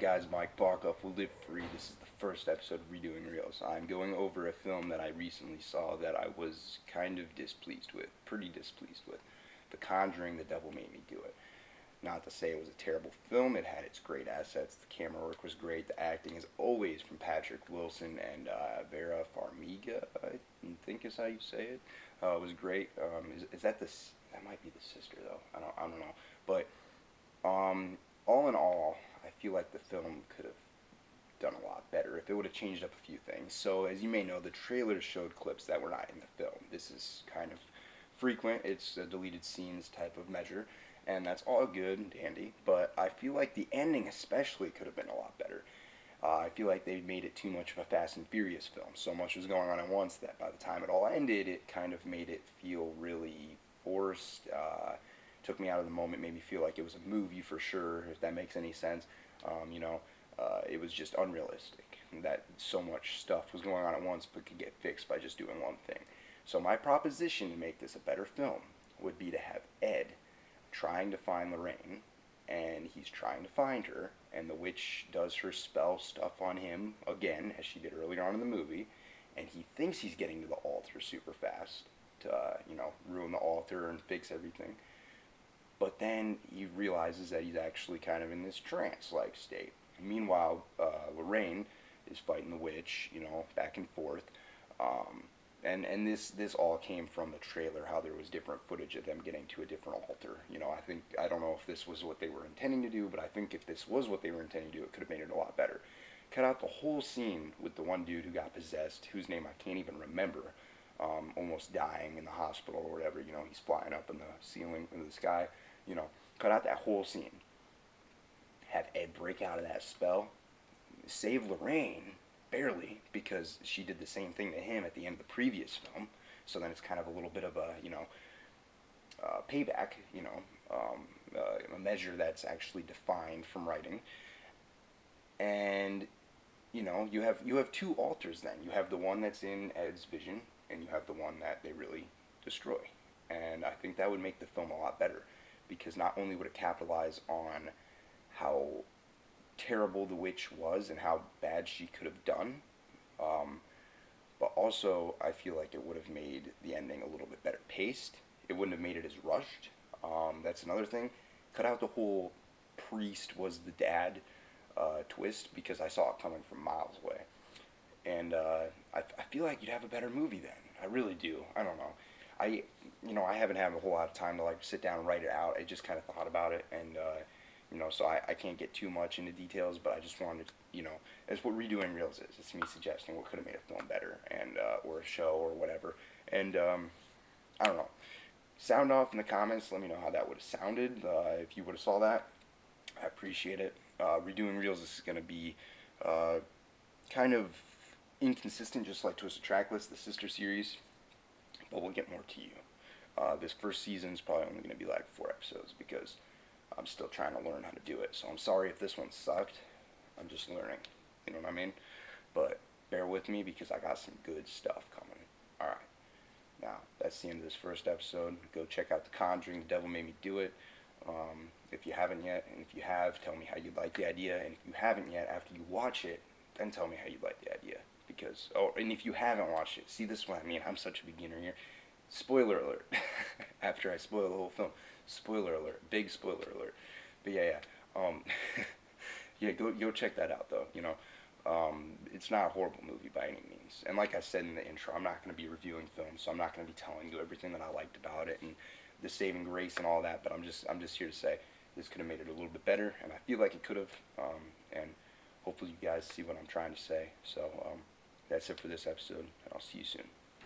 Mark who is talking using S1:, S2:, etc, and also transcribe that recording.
S1: guys, Mike Barkoff will live free. This is the first episode of Redoing Reels. I'm going over a film that I recently saw that I was kind of displeased with, pretty displeased with. The Conjuring, The Devil Made Me Do It. Not to say it was a terrible film, it had its great assets. The camera work was great. The acting, as always, from Patrick Wilson and Vera Farmiga, I think is how you say it, was great. Is that that might be the sister though? I don't know. But all in all, I feel like the film could have done a lot better if it would have changed up a few things. So, as you may know, the trailer showed clips that were not in the film. This is kind of frequent. It's a deleted scenes type of measure, and that's all good and dandy. But I feel like the ending, especially, could have been a lot better. I feel like they made it too much of a Fast and Furious film. So much was going on at once that by the time it all ended, it kind of made it feel really forced. Took me out of the moment, made me feel like it was a movie for sure, if that makes any sense. It was just unrealistic that so much stuff was going on at once but could get fixed by just doing one thing. So my proposition to make this a better film would be to have Ed trying to find Lorraine, and he's trying to find her, and the witch does her spell stuff on him again, as she did earlier on in the movie, and he thinks he's getting to the altar super fast to, ruin the altar and fix everything. But then he realizes that he's actually kind of in this trance-like state. Meanwhile, Lorraine is fighting the witch, back and forth. Um, and this all came from the trailer, how there was different footage of them getting to a different altar. I don't know if this was what they were intending to do, but I think if this was what they were intending to do, it could have made it a lot better. Cut out the whole scene with the one dude who got possessed, whose name I can't even remember, almost dying in the hospital or whatever. He's flying up in the ceiling, in the sky. You know, cut out that whole scene. Have Ed break out of that spell. Save Lorraine, barely, because she did the same thing to him at the end of the previous film. So then it's kind of a little bit of a, payback, a measure that's actually defined from writing. And, you have two altars then. You have the one that's in Ed's vision, and you have the one that they really destroy. And I think that would make the film a lot better, because not only would it capitalize on how terrible the witch was and how bad she could have done, um, but also I feel like it would have made the ending a little bit better paced. It wouldn't have made it as rushed. That's another thing. Cut out the whole priest was the dad twist, because I saw it coming from miles away. And I feel like you'd have a better movie then. I really do. I don't know. I haven't had a whole lot of time to like sit down and write it out. I just kind of thought about it, and so I can't get too much into details, but I just wanted, that's what redoing reels is. It's me suggesting what could have made a film better, and or a show or whatever. And I don't know. Sound off in the comments. Let me know how that would have sounded. If you would have saw that, I appreciate it. Redoing reels is going to be kind of inconsistent, just like Twisted Tracklist, the sister series, but we'll get more to you. This first season is probably only going to be like 4 episodes, because I'm still trying to learn how to do it. So I'm sorry if this one sucked. I'm just learning. You know what I mean? But bear with me, because I got some good stuff coming. Alright. Now, that's the end of this first episode. Go check out The Conjuring, The Devil Made Me Do It. If you haven't yet, and if you have, tell me how you like the idea. And if you haven't yet, after you watch it, then tell me how you like the idea. And if you haven't watched it, see, this is what I mean. I'm such a beginner here. Spoiler alert. After I spoil the whole film. Spoiler alert. Big spoiler alert. But yeah. Yeah, go check that out, though. It's not a horrible movie by any means. And like I said in the intro, I'm not going to be reviewing films, so I'm not going to be telling you everything that I liked about it and the saving grace and all that. But I'm just here to say this could have made it a little bit better, and I feel like it could have. And hopefully you guys see what I'm trying to say. So that's it for this episode, and I'll see you soon.